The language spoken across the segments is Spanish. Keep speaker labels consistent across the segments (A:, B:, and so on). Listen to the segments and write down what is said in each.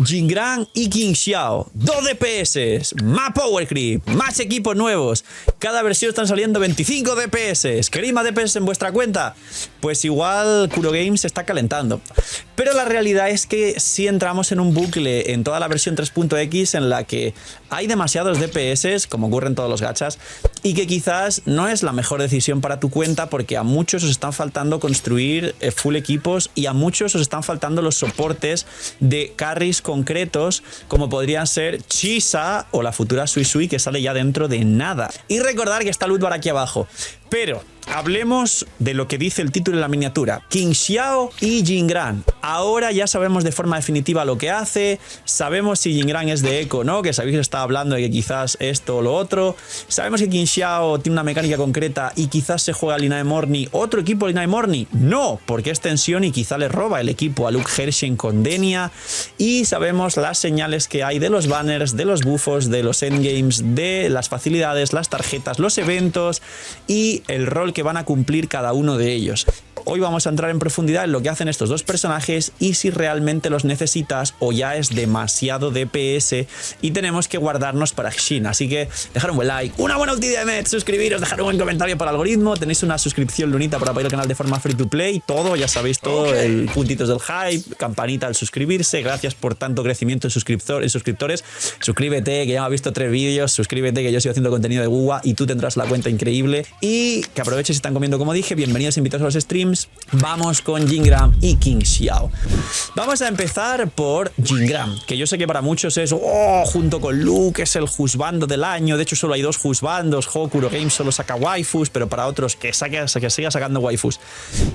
A: Jingran y King Xiao, 2 DPS, más Power Creep, más equipos nuevos. Cada versión están saliendo 25 DPS. ¿Queréis más DPS en vuestra cuenta? Pues igual Kuro Games se está calentando. Pero la realidad es que si entramos en un bucle en toda la versión 3.x en la que hay demasiados DPS, como ocurre en todos los gachas, y que quizás no es la mejor decisión para tu cuenta porque a muchos os están faltando construir full equipos y a muchos os están faltando los soportes de carries concretos como podrían ser Chisa o la futura Sui Sui que sale ya dentro de nada. Y recordar que está loot bar aquí abajo. Pero hablemos de lo que dice el título en la miniatura. King Xiao y Jingran. Ahora ya sabemos de forma definitiva lo que hace. Sabemos si Jingran es de eco o no, que sabéis que estaba hablando de que quizás esto o lo otro. Sabemos que King Xiao tiene una mecánica concreta y quizás se juega Lina de Morni. ¿Otro equipo Lina de Morni? No, porque es tensión y quizá le roba el equipo a Luke Hershen con Denia. Y sabemos las señales que hay de los banners, de los buffos, de los endgames, de las facilidades, las tarjetas, los eventos y el rol que van a cumplir cada uno de ellos. Hoy vamos a entrar en profundidad en lo que hacen estos dos personajes y si realmente los necesitas o ya es demasiado DPS y tenemos que guardarnos para Xin. Así que dejar un buen like, una buena ulti de Met, suscribiros, dejar un buen comentario para el algoritmo, tenéis una suscripción lunita para apoyar el canal de forma free to play, todo, ya sabéis todo, el puntitos del hype, campanita al suscribirse, gracias por tanto crecimiento en suscriptores, suscríbete que ya me has visto 3 vídeos, suscríbete que yo sigo haciendo contenido de Guwa y tú tendrás la cuenta increíble y que aproveches si están comiendo como dije, bienvenidos invitados a los streams. Vamos con Jingran y King Xiao. Vamos a empezar por Jingran, que yo sé que para muchos es junto con Luke es el husbando del año. De hecho solo hay 2 husbandos. Kuro Games solo saca waifus, pero para otros que siga sacando waifus.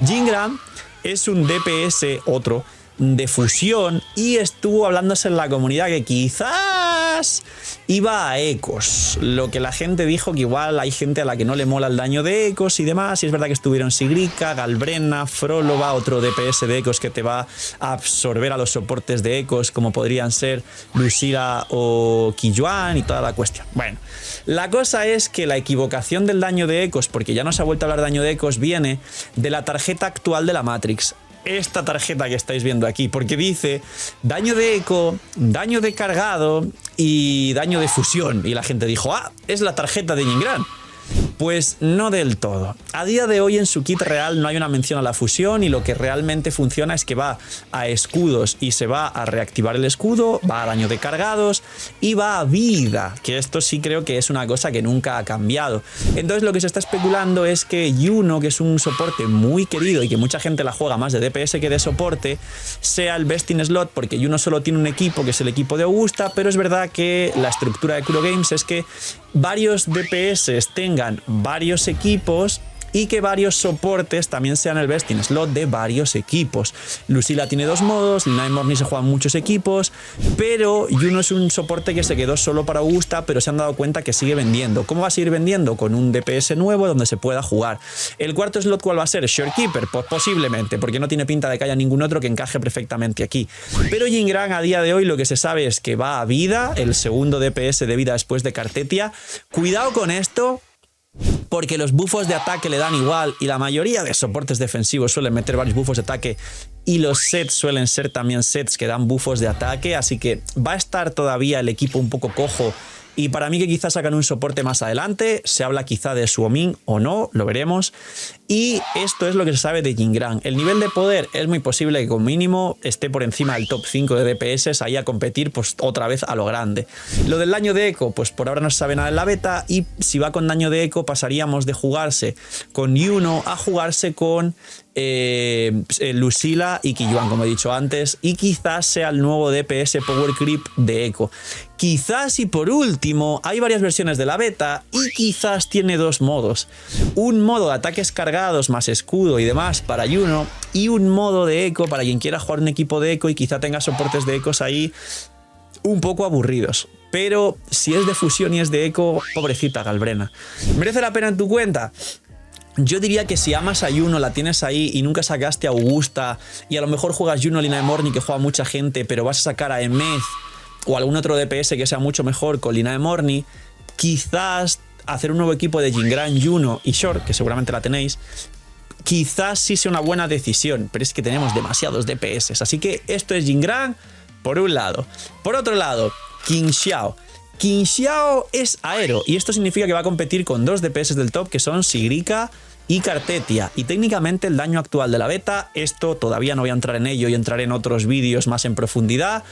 A: Jingran es un DPS otro de fusión y estuvo hablándose en la comunidad que quizás iba a ecos, lo que la gente dijo que igual hay gente a la que no le mola el daño de ecos y demás, y es verdad que estuvieron Sigrika, Galbrena, Frolova, otro DPS de ecos que te va a absorber a los soportes de ecos como podrían ser Lucila o Qiyuan y toda la cuestión. Bueno, la cosa es que la equivocación del daño de ecos, porque ya no se ha vuelto a hablar de daño de ecos, viene de la tarjeta actual de la Matrix. Esta tarjeta que estáis viendo aquí, porque dice daño de eco, daño de cargado y daño de fusión. Y la gente dijo, es la tarjeta de Jingran. Pues no del todo. A día de hoy en su kit real no hay una mención a la fusión y lo que realmente funciona es que va a escudos y se va a reactivar el escudo, va a daño de cargados y va a vida, que esto sí creo que es una cosa que nunca ha cambiado. Entonces lo que se está especulando es que Yuno, que es un soporte muy querido y que mucha gente la juega más de DPS que de soporte, sea el best in slot porque Yuno solo tiene un equipo que es el equipo de Augusta, pero es verdad que la estructura de Kuro Games es que varios DPS tengan varios equipos y que varios soportes también sean el best in slot de varios equipos. Lucila tiene 2 modos, Lina de Morni se juegan muchos equipos, pero Yuno es un soporte que se quedó solo para Augusta, pero se han dado cuenta que sigue vendiendo. ¿Cómo va a seguir vendiendo? Con un DPS nuevo donde se pueda jugar. ¿El cuarto slot cuál va a ser? Shorekeeper, pues posiblemente, porque no tiene pinta de que haya ningún otro que encaje perfectamente aquí. Pero Jingran a día de hoy lo que se sabe es que va a vida, el segundo DPS de vida después de Cartetia. Cuidado con esto, porque los buffos de ataque le dan igual y la mayoría de soportes defensivos suelen meter varios buffos de ataque y los sets suelen ser también sets que dan buffos de ataque, así que va a estar todavía el equipo un poco cojo y para mí que quizás sacan un soporte más adelante, se habla quizá de Suomin o no, lo veremos. Y esto es lo que se sabe de Jingran. El nivel de poder es muy posible que con mínimo esté por encima del top 5 de DPS, ahí a competir pues otra vez a lo grande. Lo del daño de eco, pues por ahora no se sabe nada en la beta y si va con daño de eco pasaríamos de jugarse con Yuno a jugarse con Lucila y Qiyuan, como he dicho antes, y quizás sea el nuevo DPS Power Creep de eco. Quizás y por último hay varias versiones de la beta y quizás tiene 2 modos. Un modo de ataques cargados más escudo y demás para Yuno y un modo de eco para quien quiera jugar un equipo de eco y quizá tenga soportes de ecos ahí un poco aburridos. Pero si es de fusión y es de eco, pobrecita Galbrena. ¿Merece la pena en tu cuenta? Yo diría que si amas a Yuno, la tienes ahí y nunca sacaste a Augusta y a lo mejor juegas Yuno Lina de Morni que juega mucha gente, pero vas a sacar a Emeth o algún otro DPS que sea mucho mejor con Lina de Morni, quizás hacer un nuevo equipo de Jingran, Yuno y Short, que seguramente la tenéis, quizás sí sea una buena decisión, pero es que tenemos demasiados DPS. Así que esto es Jingran por un lado. Por otro lado, King Xiao. King Xiao es aero y esto significa que va a competir con 2 DPS del top que son Sigrika y Cartetia. Y técnicamente el daño actual de la beta, esto todavía no voy a entrar en ello y entraré en otros vídeos más en profundidad,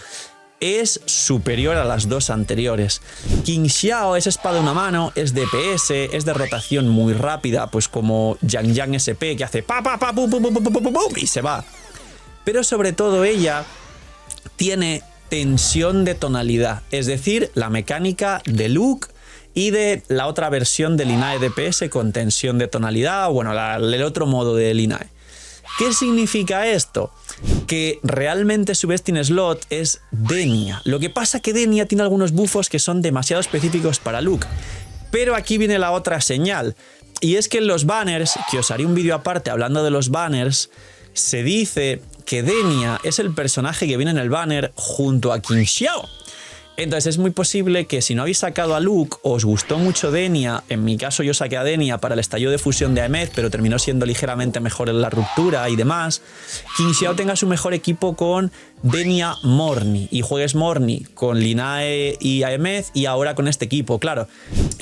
A: es superior a las 2 anteriores. King Xiao es espada de una mano, es DPS, es de rotación muy rápida, pues como Yang Yang SP que hace pa pa pa pum pum pum pum pum pum y se va. Pero sobre todo ella tiene tensión de tonalidad, es decir, la mecánica de Luke y de la otra versión del Inae DPS con tensión de tonalidad, o bueno, el otro modo del Inae. ¿Qué significa esto? Que realmente su best in slot es Denia. Lo que pasa es que Denia tiene algunos buffos que son demasiado específicos para Luke. Pero aquí viene la otra señal, y es que en los banners, que os haré un vídeo aparte hablando de los banners, se dice que Denia es el personaje que viene en el banner junto a King Xiao. Entonces es muy posible que si no habéis sacado a Luke, os gustó mucho Denia, en mi caso yo saqué a Denia para el estallido de fusión de Aemeth, pero terminó siendo ligeramente mejor en la ruptura y demás, King Xiao tenga su mejor equipo con Denia Morni y juegues Morni con Linae y Aemeth y ahora con este equipo. Claro,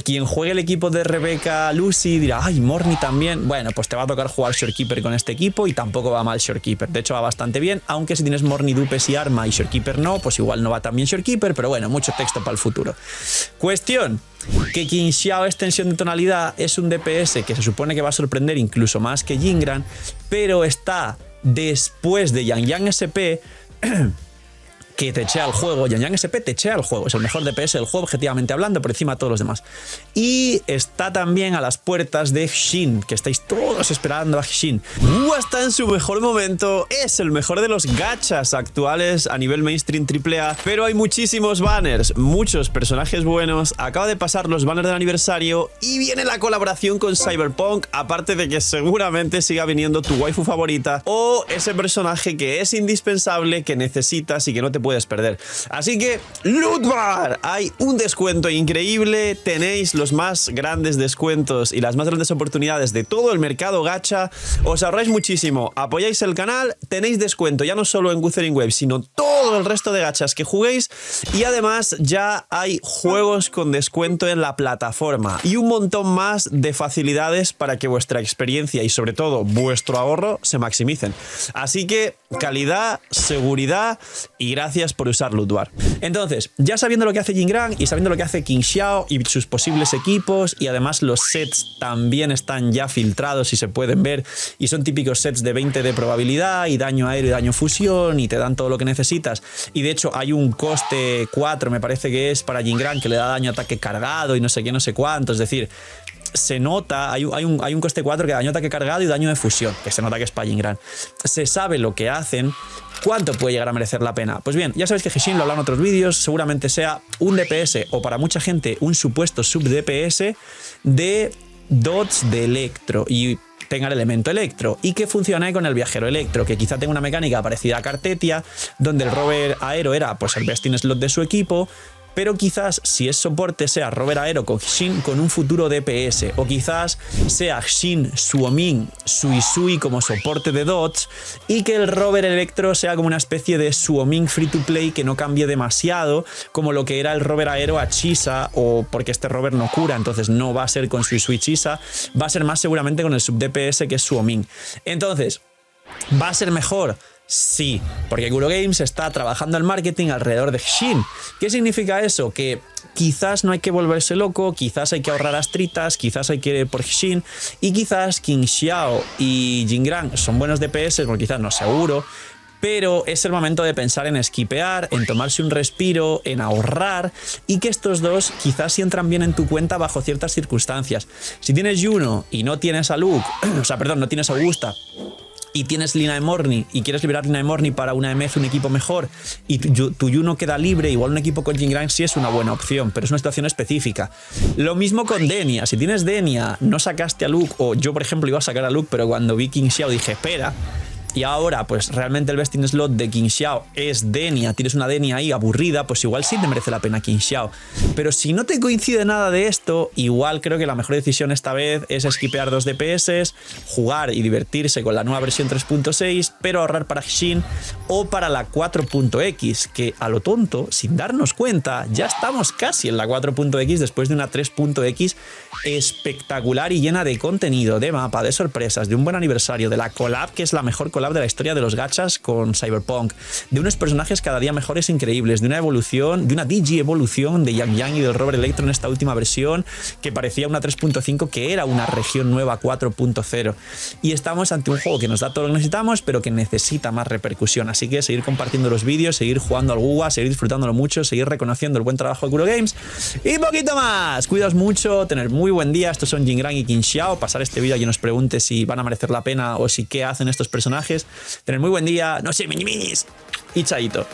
A: quien juegue el equipo de Rebecca Lucy dirá, ay, Morni también. Bueno, pues te va a tocar jugar Shorekeeper con este equipo y tampoco va mal Shorekeeper. De hecho va bastante bien, aunque si tienes Morni, Dupes y Arma y Shorekeeper no, pues igual no va tan bien Shorekeeper, pero bueno, mucho texto para el futuro. Cuestión, que King Xiao extensión de tonalidad es un DPS que se supone que va a sorprender incluso más que Jingran, pero está después de Yang Yang SP que te echea el juego. Yang Yang SP te echea el juego, es el mejor DPS del juego objetivamente hablando, por encima de todos los demás. Y está también a las puertas de Xin, que estáis todos esperando a Xin. Está en su mejor momento, es el mejor de los gachas actuales a nivel mainstream AAA, pero hay muchísimos banners, muchos personajes buenos. Acaba de pasar los banners del aniversario y viene la colaboración con Cyberpunk, aparte de que seguramente siga viniendo tu waifu favorita o ese personaje que es indispensable, que necesitas y que no te puedes perder. Así que, Loot Bar, hay un descuento increíble, tenéis los más grandes descuentos y las más grandes oportunidades de todo el mercado gacha, os ahorráis muchísimo, apoyáis el canal, tenéis descuento ya no solo en Wuthering Waves, sino todo el resto de gachas que juguéis y además ya hay juegos con descuento en la plataforma y un montón más de facilidades para que vuestra experiencia y sobre todo vuestro ahorro se maximicen. Así que, calidad, seguridad y gracias por usar Loot Bar. Entonces, ya sabiendo lo que hace Jingran y sabiendo lo que hace King Xiao y sus posibles equipos, y además los sets también están ya filtrados y se pueden ver, y son típicos sets de 20 de probabilidad y daño aéreo y daño fusión y te dan todo lo que necesitas, y de hecho hay un coste 4 me parece que es para Jingran que le da daño ataque cargado y no sé qué, no sé cuánto, es decir, se nota, hay un coste 4 que da daño ataque cargado y daño de fusión, que se nota que es para Jingran. Se sabe lo que hacen, cuánto puede llegar a merecer la pena. Pues bien, ya sabéis que Hexin lo habla en otros vídeos, seguramente sea un DPS o para mucha gente un supuesto sub DPS de dots de electro y tenga el elemento electro y que funcione con el viajero electro, que quizá tenga una mecánica parecida a Cartetia, donde el rover aero era pues el best in slot de su equipo, pero quizás si es soporte sea rover aero con Xin con un futuro DPS, o quizás sea Xin, Suoming, Suisui como soporte de dots y que el rover electro sea como una especie de Suoming free to play que no cambie demasiado como lo que era el rover aero a Chisa, o porque este rover no cura, entonces no va a ser con Suisui Chisa, va a ser más seguramente con el sub DPS que es Suoming. Entonces, ¿va a ser mejor? Sí, porque Kuro Games está trabajando el marketing alrededor de Xin. ¿Qué significa eso? Que quizás no hay que volverse loco, quizás hay que ahorrar astritas, quizás hay que ir por Xin y quizás King Xiao y Jingran son buenos DPS, porque quizás no seguro, pero es el momento de pensar en esquipear, en tomarse un respiro, en ahorrar y que estos dos quizás sí entran bien en tu cuenta bajo ciertas circunstancias. Si tienes Juno y no tienes a Luke, o sea, perdón, no tienes a Augusta y tienes Linae Morni y quieres liberar Linae Morni para una Aemeth, un equipo mejor, y tu Juno queda libre, igual un equipo con Jingran sí es una buena opción, pero es una situación específica. Lo mismo con Denia. Si tienes Denia, no sacaste a Luke, o yo por ejemplo iba a sacar a Luke, pero cuando vi King Xiao dije, espera, y ahora pues realmente el best in slot de King Xiao es Denia, tienes una Denia ahí aburrida, pues igual sí te merece la pena King Xiao. Pero si no te coincide nada de esto, igual creo que la mejor decisión esta vez es skipear 2 DPS, jugar y divertirse con la nueva versión 3.6, pero ahorrar para Xin o para la 4.x, que a lo tonto, sin darnos cuenta, ya estamos casi en la 4.x después de una 3.x espectacular y llena de contenido, de mapa, de sorpresas, de un buen aniversario, de la collab, que es la mejor collab de la historia de los gachas con Cyberpunk, de unos personajes cada día mejores e increíbles, de una evolución, de una DG evolución de Yang Yang y del Robert Electro en esta última versión, que parecía una 3.5 que era una región nueva 4.0. Y estamos ante un juego que nos da todo lo que necesitamos, pero que necesita más repercusión. Así que seguir compartiendo los vídeos, seguir jugando al WUA, seguir disfrutándolo mucho, seguir reconociendo el buen trabajo de Kuro Games y poquito más. Cuidaos mucho, tener muy buen día. Estos son Jin Gran y King Xiao. Pasar este vídeo y nos pregunte si van a merecer la pena o si qué hacen estos personajes. Tener muy buen día. No sé, minis. Y chaito.